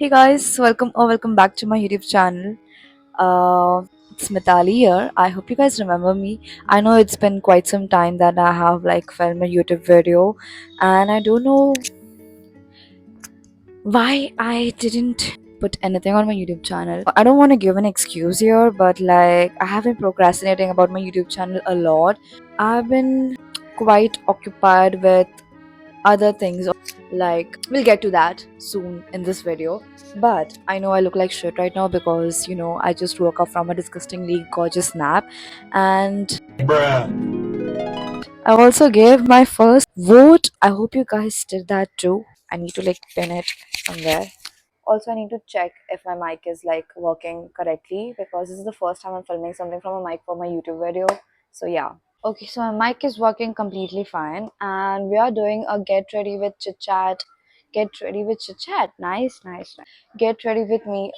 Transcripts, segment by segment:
Hey guys, welcome back to my YouTube channel. It's Mitali here. I hope you guys remember me. I know it's been quite some time that I have filmed a YouTube video, and I don't know why I didn't put anything on my YouTube channel. I don't want to give an excuse here, but I have been procrastinating about my YouTube channel a lot. I've been quite occupied with other things, we'll get to that soon in this video. But I know I look like shit right now because I just woke up from a disgustingly gorgeous nap, and Bruh. I also gave my first vote. I hope you guys did that too. I need to pin it somewhere. Also, I need to check if my mic is working correctly because this is the first time I'm filming something from a mic for my YouTube video. So yeah. Okay, so my mic is working completely fine, and we are doing a get ready with chit chat. Get ready with chit chat. Nice, nice, nice. Get ready with me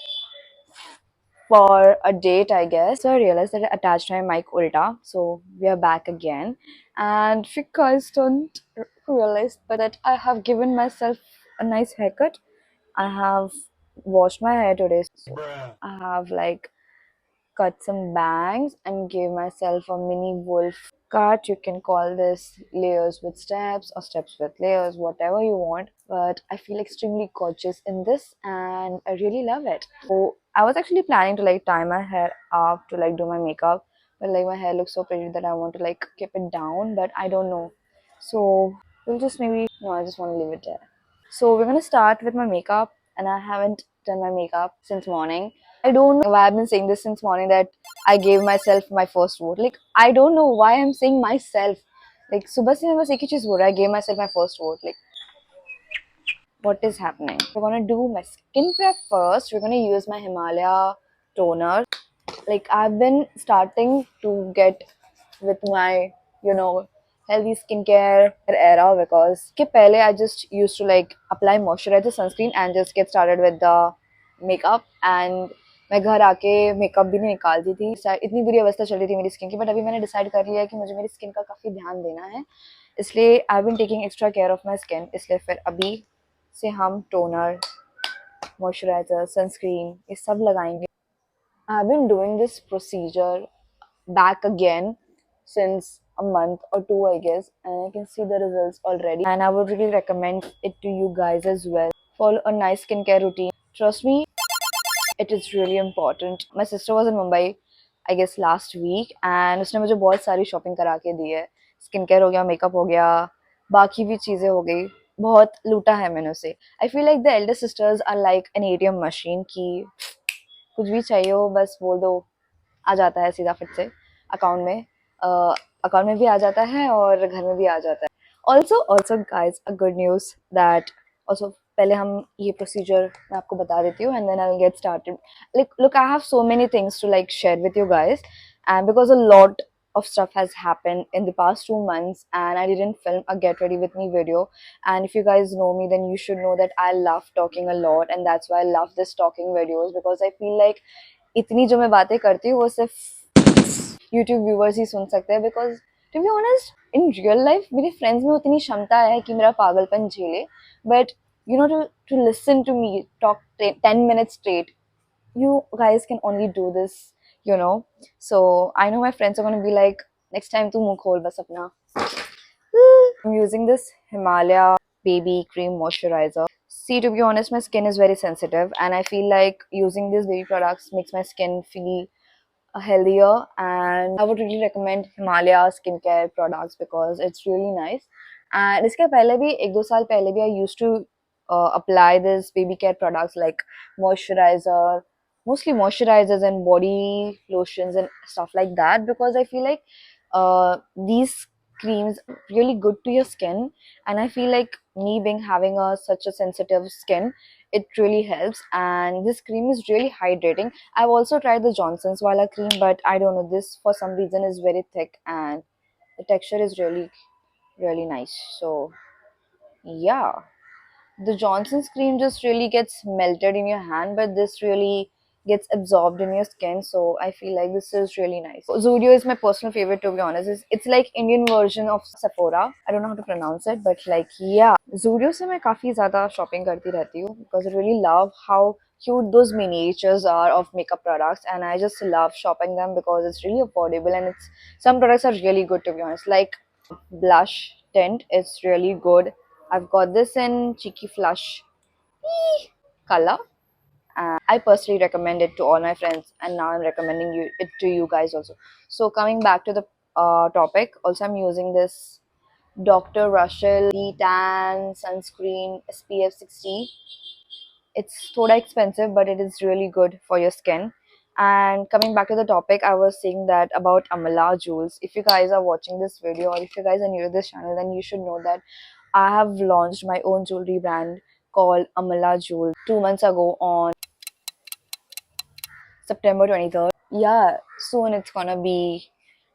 for a date, I guess. So I realized that I attached my mic ulta. So we are back again, and if you guys don't realize, but that I have given myself a nice haircut. I have washed my hair today. So Bruh. I have cut some bangs and gave myself a mini wolf cut. You can call this layers with steps or steps with layers, whatever you want. But I feel extremely gorgeous in this and I really love it. So I was actually planning to tie my hair up to do my makeup, but my hair looks so pretty that I want to keep it down, but I don't know. So we'll just maybe no, I just want to leave it there. So we're gonna start with my makeup, and I haven't done my makeup since morning. I don't know why I've been saying this since morning that I gave myself my first vote. I don't know why I'm saying myself. सुबह से मैं बस एक ही चीज बोल रहा है, I gave myself my first vote. What is happening? We're gonna do my skin prep first. We're gonna use my Himalaya toner. I've been starting to get with my healthy skincare era because के पहले I just used to apply moisturizer sunscreen and just get started with the makeup, and मैं घर आके makeup भी नहीं निकालती थी. इतनी बुरी अवस्था चल रही थी मेरी स्किन की, बट अभी मैंने डिसाइड कर लिया है कि मुझे मेरी स्किन का काफ़ी ध्यान देना है, इसलिए I been taking extra care of my skin. इसलिए फिर अभी से हम टोनर, मॉइस्चराइजर, सनस्क्रीन ये सब लगाएंगे. I've been doing this procedure back again since a month or two, I guess, and I can see the results already. And I would really recommend it to you guys as well. Follow a nice skincare routine. Trust me, it is really important. My sister was in Mumbai, I guess last week, and उसने मुझे बहुत सारी shopping करा के दी है. Skin care हो गया, makeup हो गया, बाकी भी चीज़ें हो गई. बहुत लूटा है मैंने उसे. I feel like the elder sisters are like an ATM machine की कुछ भी चाहिए हो बस बोल दो, आ जाता है सीधा फिर से अकाउंट में. अकाउंट में भी आ जाता है और घर में भी आ जाता है. Also guys a good news that also पहले हम ये प्रोसीजर मैं आपको बता देती हूँ, and then I will get started. Look, I have so many things to share with you guys, and because a lot of stuff has happened in the past 2 months and I didn't film a get ready with me video. And if you guys know me, then you should know that I love talking a lot, and that's why I love this talking videos, because I feel like इतनी जो मैं बातें करती हूँ वो सिर्फ YouTube viewers ही सुन सकते हैं. Because to be honest in real life मेरे फ्रेंड्स में उतनी क्षमता है कि मेरा पागलपन झेले, but to listen to me talk 10 minutes straight, you guys can only do this, so I know my friends are going to be like, next time tu muh khol bas apna. I'm using this Himalaya baby cream moisturizer. See, to be honest, my skin is very sensitive, and I feel like using these baby products makes my skin feel healthier. And I would really recommend Himalaya skincare products because it's really nice. And इसके पहले भी एक दो साल पहले भी I used to apply this baby care products like moisturizer, mostly moisturizers and body lotions and stuff like that, because I feel like these creams are really good to your skin, and I feel like me being having such a sensitive skin, it really helps. And this cream is really hydrating. I've also tried the Johnson's Wala cream, but I don't know, this for some reason is very thick and the texture is really really nice. So yeah, the Johnson's cream just really gets melted in your hand, but this really gets absorbed in your skin. So I feel like this is really nice. Zudio is my personal favorite, to be honest. It's like Indian version of Sephora. I don't know how to pronounce it, but like yeah, Zudio से मैं काफी ज़्यादा shopping करती रहती हूँ because I really love how cute those miniatures are of makeup products, and I just love shopping them because it's really affordable, and it's some products are really good, to be honest. Like blush tint, it's really good. I've got this in Cheeky Flush color. I personally recommend it to all my friends, and now I'm recommending it to you guys also. So coming back to the topic, also I'm using this Dr. Russell Tan sunscreen SPF 60. It's sort of expensive, but it is really good for your skin. And coming back to the topic, I was saying that about Amala Jewels. If you guys are watching this video, or if you guys are new to this channel, then you should know that I have launched my own jewelry brand called Amala Jewels 2 months ago on September 23rd. Yeah, soon it's gonna be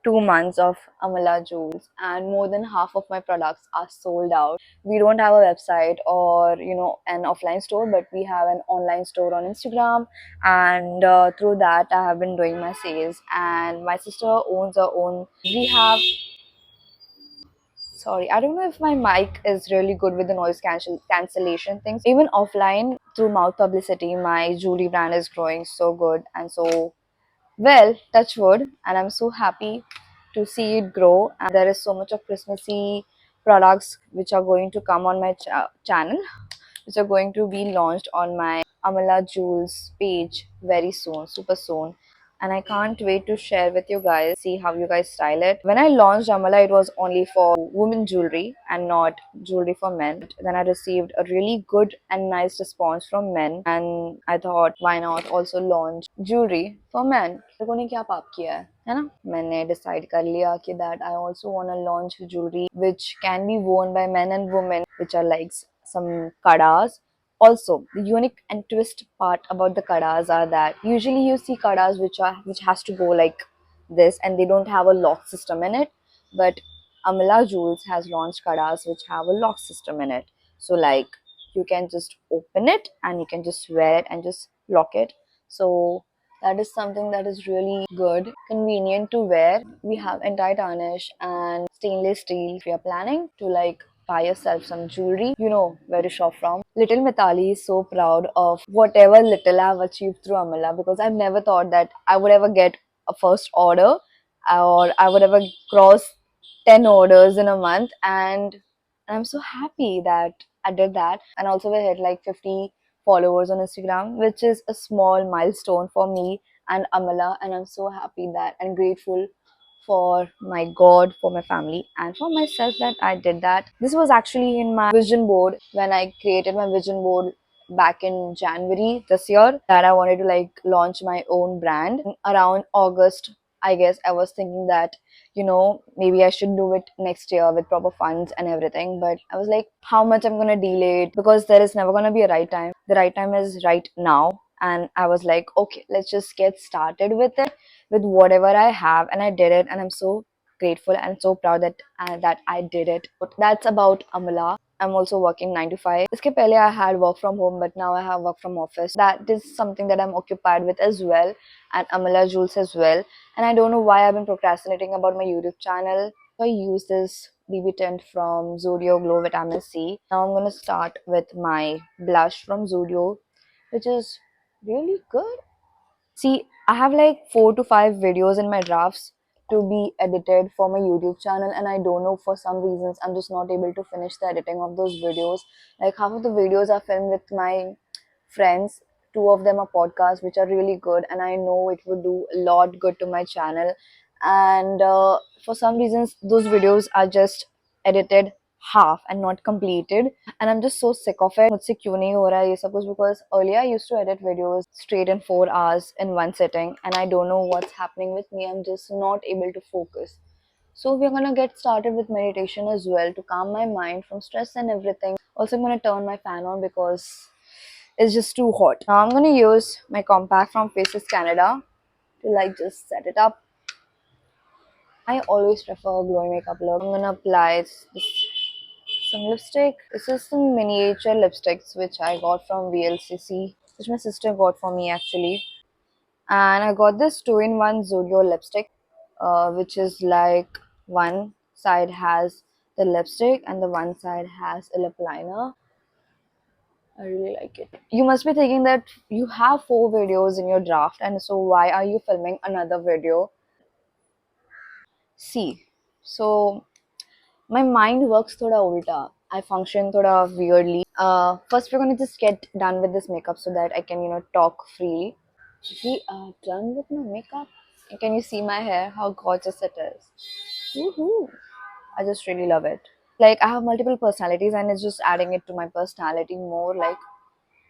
2 months of Amala Jewels, and more than half of my products are sold out. We don't have a website or an offline store, but we have an online store on Instagram, and through that I have been doing my sales. And my sister owns her own. We have, sorry, I don't know if my mic is really good with the noise cancellation things. Even offline, through mouth publicity, my jewelry brand is growing so good and so well, touch wood, and I'm so happy to see it grow. And there is so much of Christmassy products which are going to come on my channel, which are going to be launched on my Amala Jewels page very soon, super soon. And I can't wait to share with you guys, see how you guys style it. When I launched Amala, it was only for women jewelry and not jewelry for men. Then I received a really good and nice response from men, and I thought, why not also launch jewelry for men? मेरे को ने क्या पाप किया है ना? मैंने decide कर लिया कि that I also want to launch jewelry which can be worn by men and women, which are like some kadas. Also, the unique and twist part about the kadas are that usually you see kadas which has to go like this, and they don't have a lock system in it. But Amala Jewels has launched kadas which have a lock system in it. So like you can just open it and you can just wear it and just lock it. So that is something that is really good, convenient to wear. We have anti-tarnish and stainless steel. If you're planning to like buy yourself some jewelry, you know where to shop from. Little Mitali is so proud of whatever little I've achieved through Amala, because I've never thought that I would ever get a first order, or I would ever cross 10 orders in a month. And I'm so happy that I did that. And also we hit like 50 followers on Instagram, which is a small milestone for me and Amala. And I'm so happy that and grateful for my God, for my family, and for myself that I did that. This was actually in my vision board when I created my vision board back in January this year, that I wanted to like launch my own brand. Around August, I guess I was thinking that maybe I should do it next year with proper funds and everything. But I was like, how much I'm gonna delay it, because there is never gonna be a right time. The right time is right now. And I was like, okay, let's just get started with it, with whatever I have. And I did it, and I'm so grateful and so proud that I did it. But that's about Amala. I'm also working 9 to 5. Iske pehle I had work from home, but now I have work from office. That is something that I'm occupied with as well, and Amala Jules as well. And I don't know why I've been procrastinating about my YouTube channel. So I use this BB tint from Zudio Glow Vitamin C. Now I'm gonna start with my blush from Zudio, which is really good. See, I have like 4 to 5 videos in my drafts to be edited for my YouTube channel, and I don't know, for some reasons I'm just not able to finish the editing of those videos. Like half of the videos are filmed with my friends, two of them are podcasts which are really good, and I know it would do a lot good to my channel. And for some reasons those videos are just edited half and not completed, and I'm just so sick of it. मुझसे क्यों नहीं हो रहा है ये सब कुछ? Because earlier I used to edit videos straight in 4 hours in one sitting, and I don't know what's happening with me. I'm just not able to focus. So we're gonna get started with meditation as well to calm my mind from stress and everything. Also, I'm gonna turn my fan on because it's just too hot. Now I'm gonna use my compact from Faces Canada to like just set it up. I always prefer glowing makeup look. I'm gonna apply some lipstick. This is some miniature lipsticks which I got from VLCC, which my sister got for me actually. And I got this two-in-one Zudio lipstick, which is like one side has the lipstick and the one side has a lip liner. I really like it. You must be thinking that you have four videos in your draft, and so why are you filming another video? See, so my mind works thoda ulta. I function thoda weirdly. First we're gonna just get done with this makeup so that I can, talk freely. We are done with my makeup. And can you see my hair? How gorgeous it is. Woohoo! I just really love it. Like I have multiple personalities and it's just adding it to my personality more like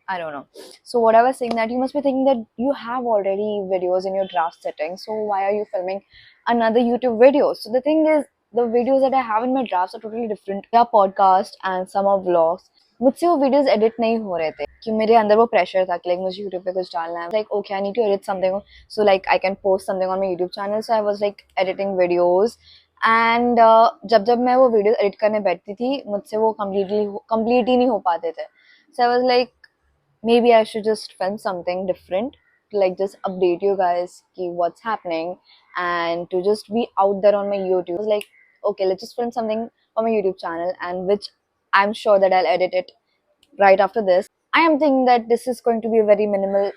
I don't know. So what I was saying that you must be thinking that you have already videos in your draft settings. So why are you filming another YouTube video? So the thing is, the videos that I have in my drafts are totally different. They are podcast and some are vlogs. मुझसे वो videos edit नहीं हो रहे थे कि मेरे अंदर वो प्रेशर था कि लाइक मुझे यूट्यूब पे कुछ डालना है like okay I need to edit something so like I can post something on my YouTube channel so I was like editing videos and जब जब मैं वो वीडियो एडिट करने बैठती थी मुझसे वो कंप्लीट ही नहीं हो पाते थे so I was like maybe I should just film something different to like just update you guys ki what's happening and to just be out there on my YouTube. I was like, okay, let's just film something on my YouTube channel and which I'm sure that I'll edit it right after this. I am thinking that this is going to be a very minimal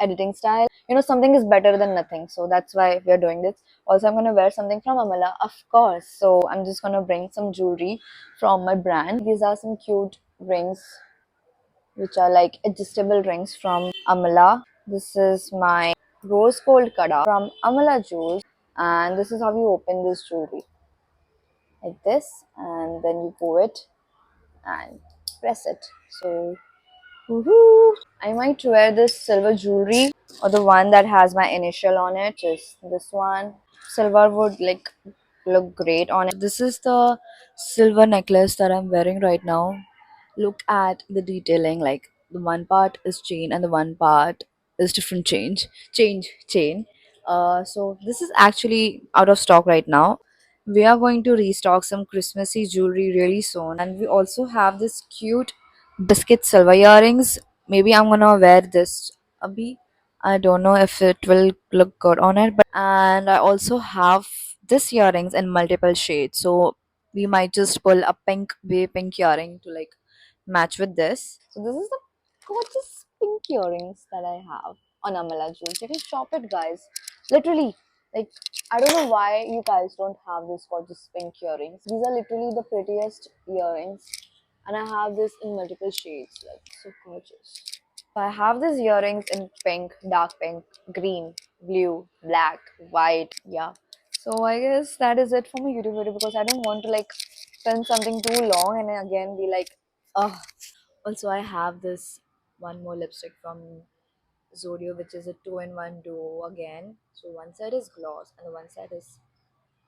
editing style. Something is better than nothing. So that's why we're doing this. Also, I'm gonna wear something from Amala, of course. So I'm just gonna bring some jewelry from my brand. These are some cute rings which are like adjustable rings from Amala. This is my rose gold kada from Amala Jewels, and this is how you open this jewelry like this, and then you pull it and press it. So, woohoo! I might wear this silver jewelry or the one that has my initial on it, just this one. Silver would like look great on it. This is the silver necklace that I'm wearing right now. Look at the detailing, like the one part is chain and the one part is different chain. So this is actually out of stock right now. We are going to restock some Christmassy jewelry really soon, and we also have this cute biscuit silver earrings. Maybe I'm gonna wear this abhi. I don't know if it will look good on it, but and I also have this earrings in multiple shades. So we might just pull a pink earring to like match with this. So this is the gorgeous pink earrings that I have on Amala Jewels. You can shop it, guys. Literally, like I don't know why you guys don't have this gorgeous pink earrings. These are literally the prettiest earrings, and I have this in multiple shades. Like so gorgeous. So I have these earrings in pink, dark pink, green, blue, black, white. Yeah. So I guess that is it for my YouTube video because I don't want to like film something too long and then again be like, oh. Also, I have this one more lipstick from Zodio, which is a two-in-one duo again. So one side is gloss and the one side is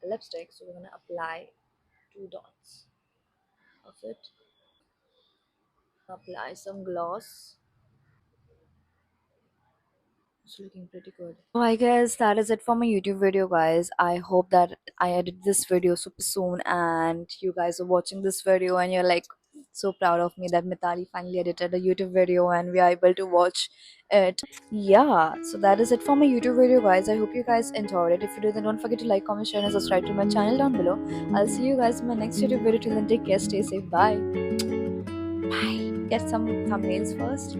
lipstick. So we're gonna apply two dots of it. Apply some gloss. It's looking pretty good. So I guess that is it for my YouTube video, guys. I hope that I edit this video super soon and you guys are watching this video and you're like so proud of me that Mitali finally edited a YouTube video and we are able to watch it. Yeah, so that is it for my YouTube video, guys. I hope you guys enjoyed it. If you do, then don't forget to like, comment, share, and subscribe to my channel down below. I'll see you guys in my next YouTube video. Till then, take care, stay safe, bye. Bye. Get some thumbnails first.